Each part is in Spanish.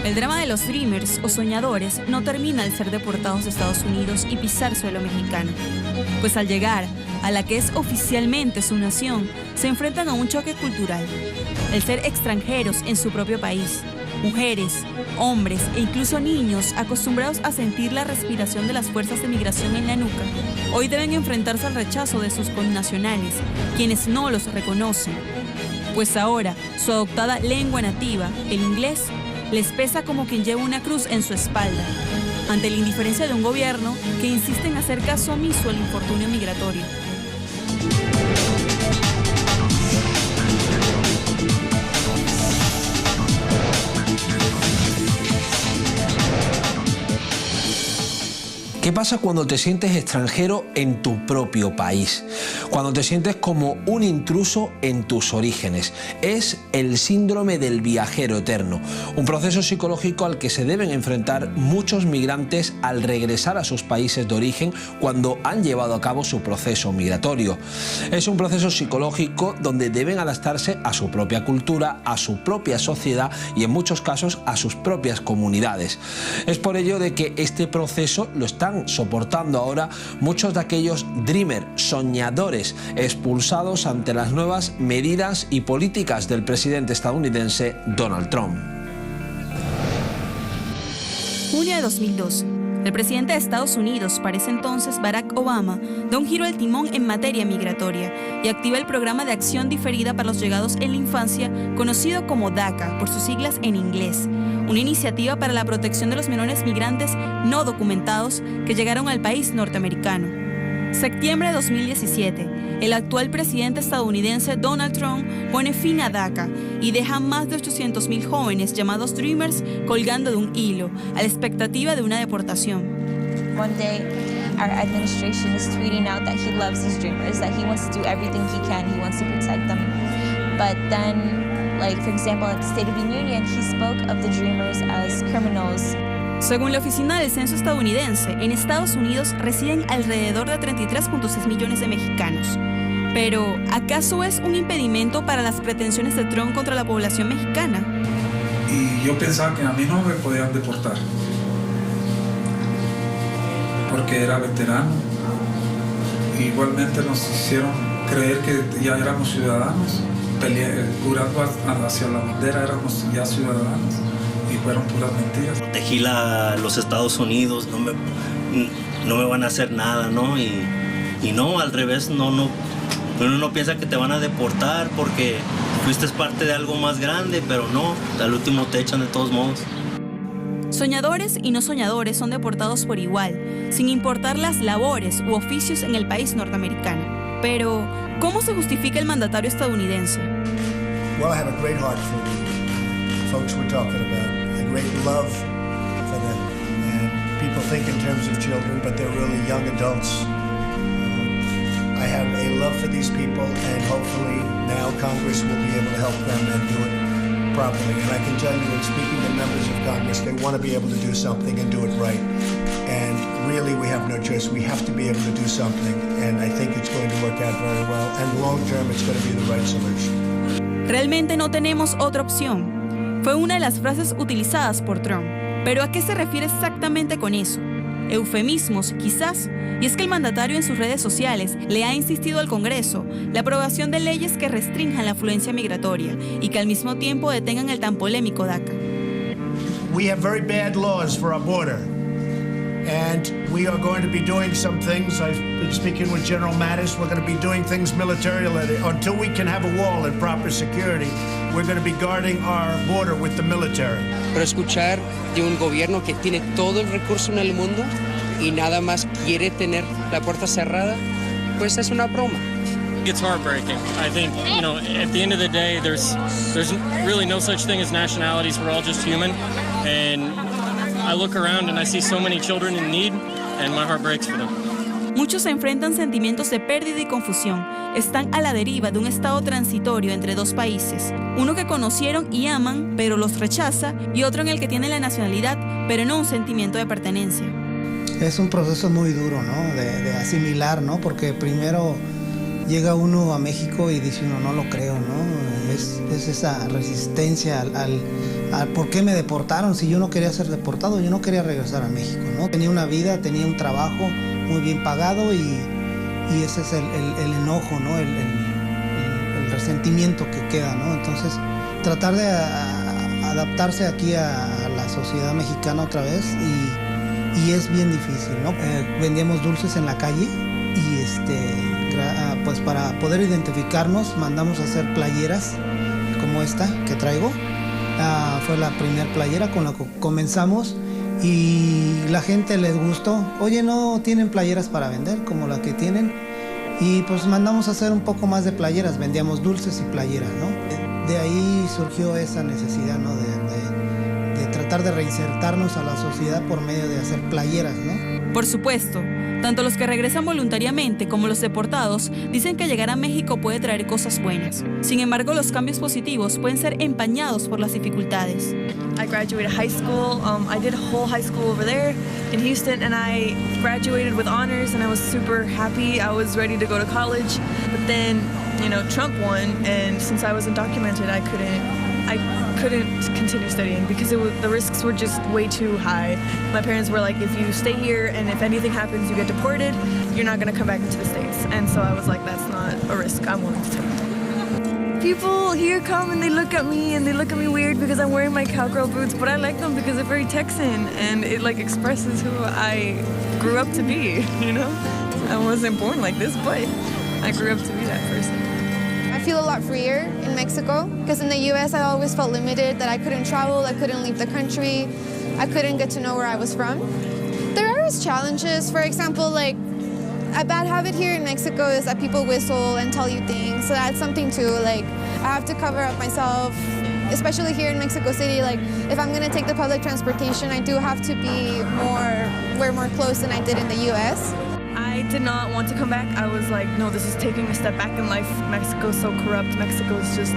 El drama de los Dreamers o soñadores no termina al ser deportados de Estados Unidos y pisar suelo mexicano, pues al llegar a la que es oficialmente su nación, se enfrentan a un choque cultural. El ser extranjeros en su propio país, mujeres, hombres e incluso niños acostumbrados a sentir la respiración de las fuerzas de migración en la nuca, hoy deben enfrentarse al rechazo de sus connacionales, quienes no los reconocen, pues ahora su adoptada lengua nativa, el inglés, les pesa como quien lleva una cruz en su espalda, ante la indiferencia de un gobierno que insiste en hacer caso omiso al infortunio migratorio. ¿Qué pasa cuando te sientes extranjero en tu propio país? Cuando te sientes como un intruso en tus orígenes. Es el síndrome del viajero eterno, un proceso psicológico al que se deben enfrentar muchos migrantes al regresar a sus países de origen cuando han llevado a cabo su proceso migratorio. Es un proceso psicológico donde deben adaptarse a su propia cultura, a su propia sociedad y en muchos casos a sus propias comunidades. Es por ello de que este proceso lo están soportando ahora muchos de aquellos dreamers, soñadores, expulsados ante las nuevas medidas y políticas del presidente estadounidense Donald Trump. Junio de 2012. El presidente de Estados Unidos, para ese entonces Barack Obama, da un giro al timón en materia migratoria y activa el programa de acción diferida para los llegados en la infancia, conocido como DACA, por sus siglas en inglés, una iniciativa para la protección de los menores migrantes no documentados que llegaron al país norteamericano. Septiembre de 2017, el actual presidente estadounidense Donald Trump pone fin a DACA y deja más de 800,000 jóvenes llamados Dreamers colgando de un hilo, a la expectativa de una deportación. One day, our administration is tweeting out that he loves these Dreamers, that he wants to do everything he can, he wants to protect them. But then, like for example, at the State of the Union, he spoke of the Dreamers as criminals. Según la Oficina del Censo estadounidense, en Estados Unidos residen alrededor de 33.6 millones de mexicanos. Pero, ¿acaso es un impedimento para las pretensiones de Trump contra la población mexicana? Y yo pensaba que a mí no me podían deportar, porque era veterano. Igualmente nos hicieron creer que ya éramos ciudadanos, jurando hacia la bandera éramos ya ciudadanos. Y fueron puras mentiras. Protegí los Estados Unidos, no me van a hacer nada, ¿no? Y no, al revés, uno no piensa que te van a deportar porque fuiste parte de algo más grande, pero no, al último te echan de todos modos. Soñadores y no soñadores son deportados por igual, sin importar las labores u oficios en el país norteamericano. Pero, ¿cómo se justifica el mandatario estadounidense? Well, I have a great heart for the folks we're talking about. Great love for them, and people think in terms of children, but they're really young adults. I have a love for these people, and hopefully now Congress will be able to help them and do it properly. And I can tell you, in speaking to members of Congress, they want to be able to do something and do it right. And really, we have no choice. We have to be able to do something, and I think it's going to work out very well. And long term, it's going to be the right solution. Realmente no tenemos otra opción. Fue una de las frases utilizadas por Trump. ¿Pero a qué se refiere exactamente con eso? Eufemismos, quizás. Y es que el mandatario en sus redes sociales le ha insistido al Congreso la aprobación de leyes que restrinjan la afluencia migratoria y que al mismo tiempo detengan el tan polémico DACA. We have very bad laws for our border. And we are going to be doing some things. I've been speaking with General Mattis. We're going to be doing things militarily. Until we can have a wall and proper security, we're going to be guarding our border with the military. Pero escuchar de un gobierno que tiene todo el recurso en el mundo y nada más quiere tener la puerta cerrada, pues es una broma. It's heartbreaking. I think, at the end of the day, there's really no such thing as nationalities. We're all just human. And I look around and I see so many children in need, and my heart breaks for them. Muchos enfrentan sentimientos de pérdida y confusión. Están a la deriva de un estado transitorio entre dos países. Uno que conocieron y aman, pero los rechaza, y otro en el que tienen la nacionalidad, pero no un sentimiento de pertenencia. Es un proceso muy duro, ¿no? De asimilar, ¿no? Porque primero Llega uno a México y dice uno, no lo creo, ¿no? Es esa resistencia al por qué me deportaron si yo no quería ser deportado, yo no quería regresar a México, ¿no? Tenía una vida, tenía un trabajo muy bien pagado y ese es el enojo, ¿no? El resentimiento que queda, ¿no? Entonces, tratar de adaptarse aquí a la sociedad mexicana otra vez y es bien difícil, ¿no? Vendíamos dulces en la calle y pues para poder identificarnos mandamos a hacer playeras como esta que traigo. Fue la primera playera con la que comenzamos y la gente les gustó. Oye, ¿no tienen playeras para vender como la que tienen? Y pues mandamos a hacer un poco más de playeras, vendíamos dulces y playeras, ¿no? De ahí surgió esa necesidad, ¿no? De tratar de reinsertarnos a la sociedad por medio de hacer playeras, ¿no? Por supuesto, tanto los que regresan voluntariamente como los deportados dicen que llegar a México puede traer cosas buenas. Sin embargo, los cambios positivos pueden ser empañados por las dificultades. I graduated high school. I did a whole high school over there in Houston, and I graduated with honors, and I was super happy. I was ready to go to college, but then, Trump won, and since I was undocumented, I couldn't continue studying because the risks were just way too high. My parents were like, if you stay here and if anything happens, you get deported, you're not going to come back into the States. And so I was like, that's not a risk I'm willing to take. People here come and they look at me weird because I'm wearing my cowgirl boots, but I like them because they're very Texan and it expresses who I grew up to be, I wasn't born like this, but I grew up to be that person. I feel a lot freer in Mexico because in the U.S. I always felt limited, that I couldn't travel, I couldn't leave the country, I couldn't get to know where I was from. There are always challenges. For example, a bad habit here in Mexico is that people whistle and tell you things, so that's something too. I have to cover up myself, especially here in Mexico City. If I'm gonna take the public transportation, I do have to wear more clothes than I did in the U.S. I did not want to come back. I was like, no, this is taking a step back in life. Mexico's so corrupt. Mexico is just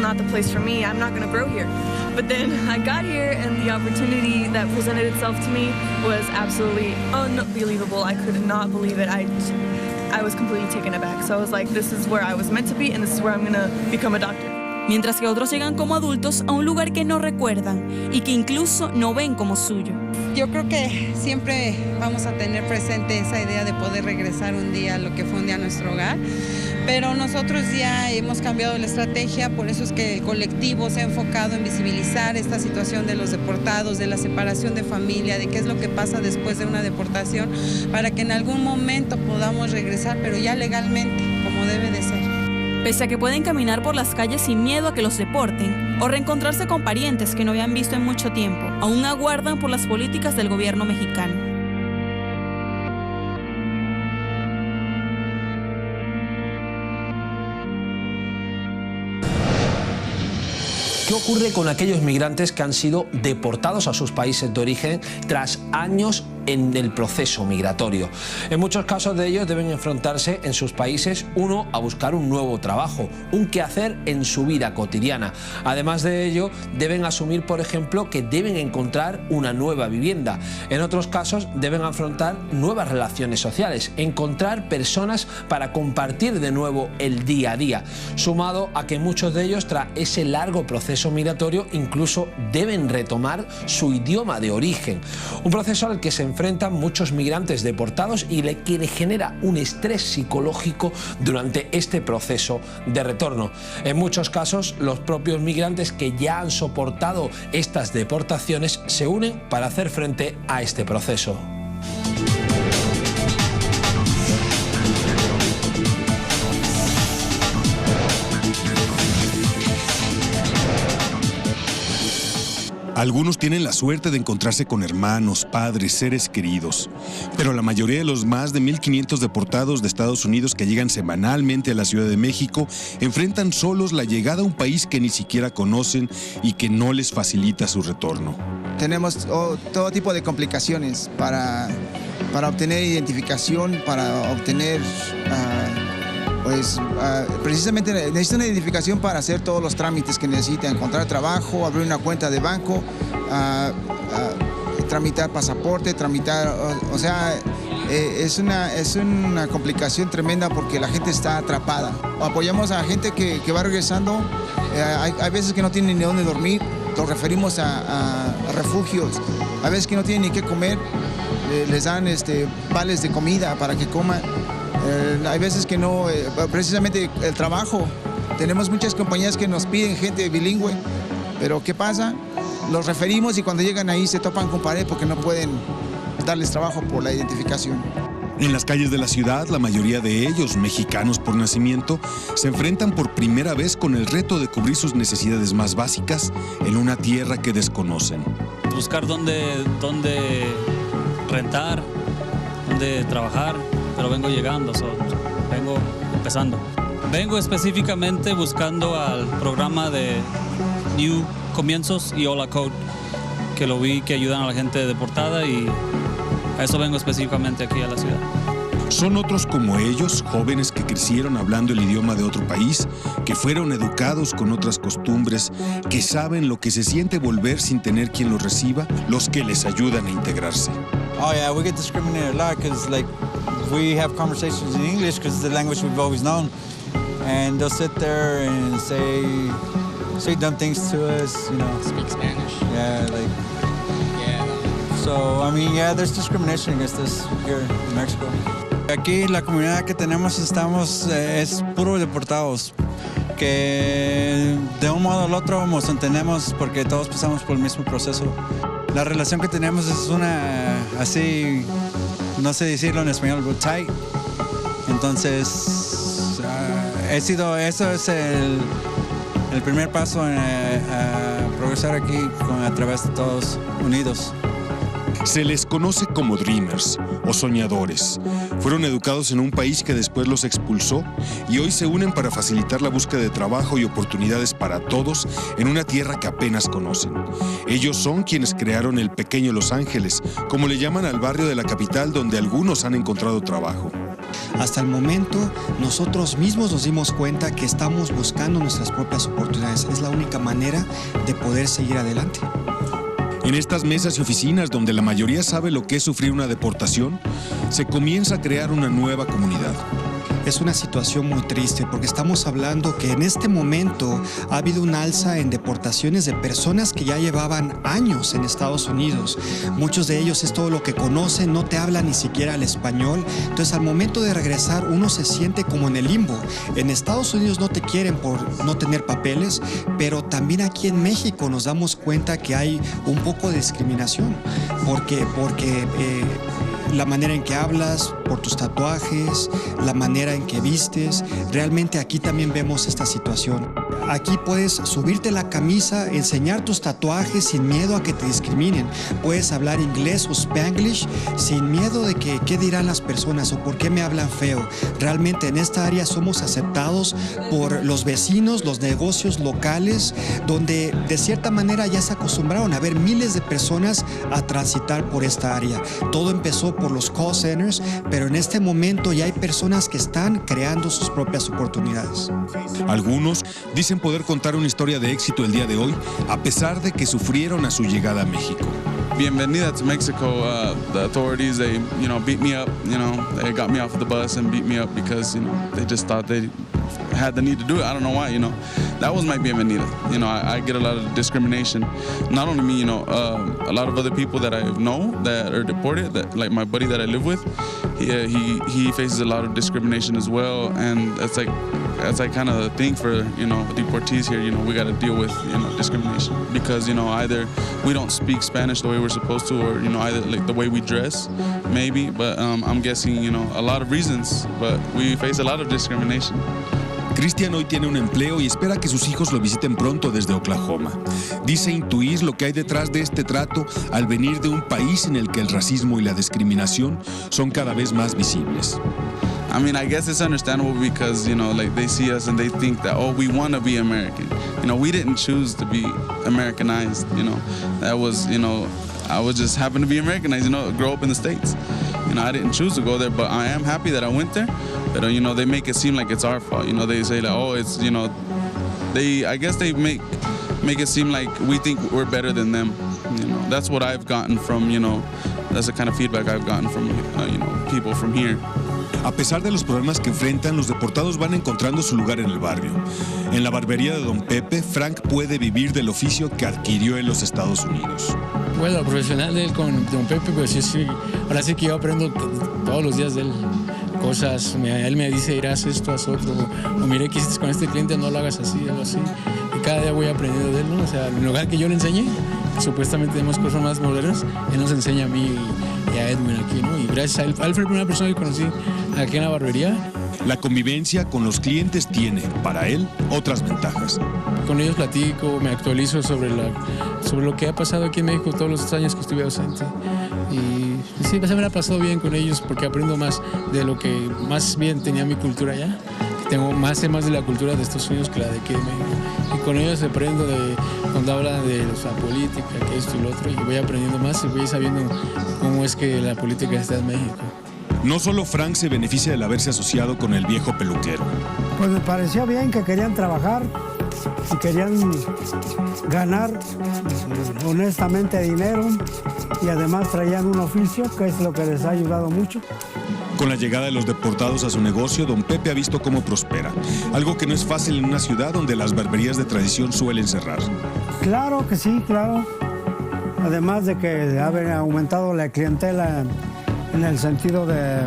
not the place for me. I'm not going to grow here. But then I got here and the opportunity that presented itself to me was absolutely unbelievable. I could not believe it. I was completely taken aback. So I was like, this is where I was meant to be and this is where I'm going to become a doctor. Mientras que otros llegan como adultos a un lugar que no recuerdan y que incluso no ven como suyo. Yo creo que siempre vamos a tener presente esa idea de poder regresar un día a lo que fue un día nuestro hogar, pero nosotros ya hemos cambiado la estrategia, por eso es que el colectivo se ha enfocado en visibilizar esta situación de los deportados, de la separación de familia, de qué es lo que pasa después de una deportación, para que en algún momento podamos regresar, pero ya legalmente, como debe de ser. Pese a que pueden caminar por las calles sin miedo a que los deporten o reencontrarse con parientes que no habían visto en mucho tiempo, aún aguardan por las políticas del gobierno mexicano. ¿Qué ocurre con aquellos migrantes que han sido deportados a sus países de origen tras años en el proceso migratorio? En muchos casos de ellos deben enfrentarse en sus países, uno, a buscar un nuevo trabajo, un quehacer en su vida cotidiana. Además de ello, deben asumir, por ejemplo, que deben encontrar una nueva vivienda. En otros casos, deben afrontar nuevas relaciones sociales, encontrar personas para compartir de nuevo el día a día. Sumado a que muchos de ellos, tras ese largo proceso migratorio, incluso deben retomar su idioma de origen. Un proceso al que se enfrentan muchos migrantes deportados y que les genera un estrés psicológico durante este proceso de retorno. En muchos casos, los propios migrantes que ya han soportado estas deportaciones se unen para hacer frente a este proceso. Algunos tienen la suerte de encontrarse con hermanos, padres, seres queridos, pero la mayoría de los más de 1,500 deportados de Estados Unidos que llegan semanalmente a la Ciudad de México enfrentan solos la llegada a un país que ni siquiera conocen y que no les facilita su retorno. Tenemos todo tipo de complicaciones para obtener identificación, para obtener... precisamente necesita una identificación para hacer todos los trámites que necesita, encontrar trabajo, abrir una cuenta de banco, tramitar pasaporte, tramitar, es una complicación tremenda porque la gente está atrapada. Apoyamos a gente que va regresando, hay veces que no tienen ni dónde dormir, los referimos a refugios, hay veces que no tienen ni qué comer, les dan vales de comida para que coman, hay veces que no, precisamente el trabajo, tenemos muchas compañías que nos piden gente bilingüe, pero ¿qué pasa? Los referimos y cuando llegan ahí se topan con pared porque no pueden darles trabajo por la identificación. En las calles de la ciudad, la mayoría de ellos, mexicanos por nacimiento, se enfrentan por primera vez con el reto de cubrir sus necesidades más básicas en una tierra que desconocen. Buscar dónde rentar, dónde trabajar, pero vengo llegando, vengo empezando. Vengo específicamente buscando al programa de New Comienzos y Hola Code, que lo vi que ayudan a la gente deportada y a eso vengo específicamente aquí a la ciudad. Son otros como ellos, jóvenes que crecieron hablando el idioma de otro país, que fueron educados con otras costumbres, que saben lo que se siente volver sin tener quien los reciba, los que les ayudan a integrarse. Oh yeah, we get discriminated a lot because like we have conversations in English because it's the language we've always known, and they'll sit there and say dumb things to us, you know. Speak Spanish. Yeah, like. So, I mean, yeah, there's discrimination against us here in Mexico. Aquí la comunidad que tenemos es puro deportados, que de un modo al otro nos entendemos porque todos pasamos por el mismo proceso. La relación que tenemos es una, así, no sé decirlo en español, but tight. Entonces, eso es el primer paso a progresar aquí a través de todos unidos. Se les conoce como Dreamers o soñadores. Fueron educados en un país que después los expulsó y hoy se unen para facilitar la búsqueda de trabajo y oportunidades para todos en una tierra que apenas conocen. Ellos son quienes crearon el pequeño Los Ángeles, como le llaman al barrio de la capital donde algunos han encontrado trabajo. Hasta el momento, nosotros mismos nos dimos cuenta que estamos buscando nuestras propias oportunidades. Es la única manera de poder seguir adelante. En estas mesas y oficinas donde la mayoría sabe lo que es sufrir una deportación, se comienza a crear una nueva comunidad. Es una situación muy triste porque estamos hablando que en este momento ha habido un alza en deportaciones de personas que ya llevaban años en Estados Unidos. Muchos de ellos es todo lo que conocen, no te hablan ni siquiera el español. Entonces al momento de regresar uno se siente como en el limbo. En Estados Unidos no te quieren por no tener papeles, pero también aquí en México nos damos cuenta que hay un poco de discriminación porque la manera en que hablas, por tus tatuajes, la manera en que vistes. Realmente aquí también vemos esta situación. Aquí puedes subirte la camisa, enseñar tus tatuajes sin miedo a que te discriminen. Puedes hablar inglés o Spanglish sin miedo de que qué dirán las personas o por qué me hablan feo. Realmente en esta área somos aceptados por los vecinos, los negocios locales, donde de cierta manera ya se acostumbraron a ver miles de personas a transitar por esta área. Todo empezó por los call centers, pero en este momento ya hay personas que están creando sus propias oportunidades. Algunos dicen poder contar una historia de éxito el día de hoy, a pesar de que sufrieron a su llegada a México. Bienvenida to Mexico. The authorities, they, beat me up. They got me off the bus and beat me up because, they just thought they had the need to do it. I don't know why, That was my bienvenida. I get a lot of discrimination. Not only me, a lot of other people that I know that are deported, that like my buddy that I live with, he faces a lot of discrimination as well, and that's like kind of the thing for deportees here. We got to deal with discrimination because either we don't speak Spanish the way we're supposed to, or either like the way we dress, maybe. But I'm guessing a lot of reasons, but we face a lot of discrimination. Cristian hoy tiene un empleo y espera que sus hijos lo visiten pronto desde Oklahoma. Dice intuir lo que hay detrás de este trato al venir de un país en el que el racismo y la discriminación son cada vez más visibles. I mean, I guess it's understandable because, like they see us and they think that, oh, we want to be American. We didn't choose to be Americanized, That was, I was just happened to be Americanized, grow up in the States. I didn't choose to go there, but I am happy that I went there. But, they make it seem like it's our fault. They say like, oh, it's, I guess they make it seem like we think we're better than them. That's what I've gotten from, that's the kind of feedback I've gotten from people from here. A pesar de los problemas que enfrentan, los deportados van encontrando su lugar en el barrio. En la barbería de Don Pepe, Frank puede vivir del oficio que adquirió en los Estados Unidos. Bueno, lo profesional de él con Don Pepe, pues sí, ahora sí que yo aprendo todos los días de él cosas. Él me dice, irás esto, haz otro, o mire que hiciste con este cliente, no lo hagas así, algo así. Y cada día voy aprendiendo de él, ¿no? O sea, en lugar que yo le enseñe, que supuestamente tenemos cosas más modernas, él nos enseña a mí y a Edwin aquí, ¿no? Y gracias a él fue la primera persona que conocí aquí en la barbería. La convivencia con los clientes tiene, para él, otras ventajas. Con ellos platico, me actualizo sobre lo que ha pasado aquí en México todos los años que estuve ausente. Y sí, se me ha pasado bien con ellos porque aprendo más de lo que más bien tenía mi cultura allá. Tengo más de la cultura de Estados Unidos que la de aquí de México. Y con ellos aprendo cuando hablan de la política, que esto y lo otro, y voy aprendiendo más y voy sabiendo cómo es que la política está en México. No solo Frank se beneficia del haberse asociado con el viejo peluquero. Pues me pareció bien que querían trabajar y querían ganar honestamente dinero y además traían un oficio que es lo que les ha ayudado mucho. Con la llegada de los deportados a su negocio, Don Pepe ha visto cómo prospera, algo que no es fácil en una ciudad donde las barberías de tradición suelen cerrar. Claro que sí, claro. Además de que ha aumentado la clientela en el sentido de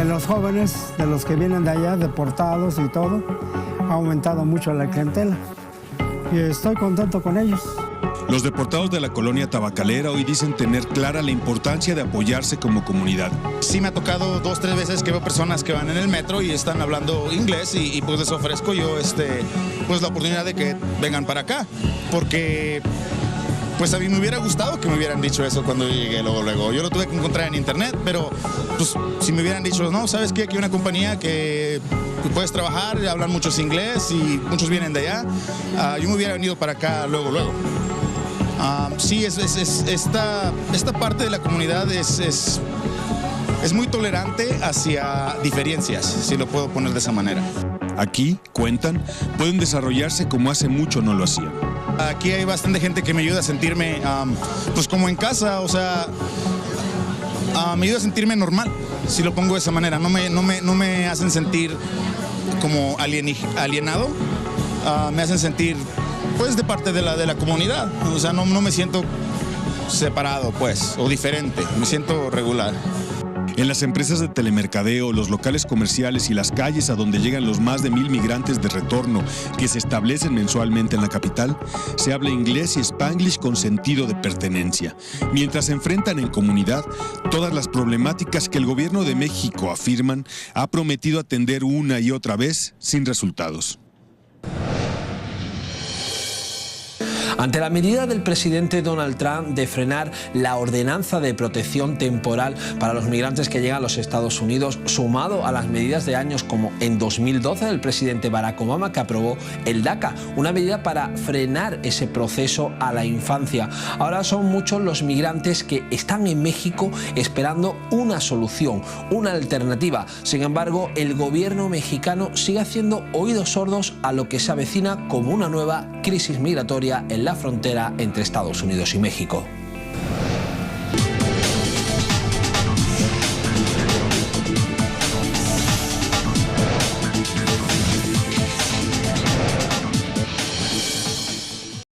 los jóvenes, de los que vienen de allá, deportados y todo, ha aumentado mucho la clientela y estoy contento con ellos. Los deportados de la colonia tabacalera hoy dicen tener clara la importancia de apoyarse como comunidad. Sí me ha tocado 2 o 3 veces que veo personas que van en el metro y están hablando inglés y pues les ofrezco yo pues la oportunidad de que vengan para acá, porque pues a mí me hubiera gustado que me hubieran dicho eso cuando llegué luego. Yo lo tuve que encontrar en internet, pero pues si me hubieran dicho, no, ¿sabes qué? Aquí hay una compañía que puedes trabajar, hablan muchos inglés y muchos vienen de allá, yo me hubiera venido para acá luego. Sí, esta parte de la comunidad es muy tolerante hacia diferencias, si lo puedo poner de esa manera. Aquí, cuentan, pueden desarrollarse como hace mucho no lo hacían. Aquí hay bastante gente que me ayuda a sentirme pues como en casa, o sea, me ayuda a sentirme normal, si lo pongo de esa manera. No me hacen sentir como alienado, me hacen sentir pues de parte de la comunidad, o sea, no me siento separado pues, o diferente, me siento regular. En las empresas de telemercadeo, los locales comerciales y las calles a donde llegan los más de 1000 migrantes de retorno que se establecen mensualmente en la capital, se habla inglés y spanglish con sentido de pertenencia, mientras se enfrentan en comunidad todas las problemáticas que el gobierno de México, afirman, ha prometido atender una y otra vez sin resultados. Ante la medida del presidente Donald Trump de frenar la ordenanza de protección temporal para los migrantes que llegan a los Estados Unidos, sumado a las medidas de años como en 2012 del presidente Barack Obama, que aprobó el DACA, una medida para frenar ese proceso a la infancia. Ahora son muchos los migrantes que están en México esperando una solución, una alternativa. Sin embargo, el gobierno mexicano sigue haciendo oídos sordos a lo que se avecina como una nueva crisis migratoria en la frontera entre Estados Unidos y México.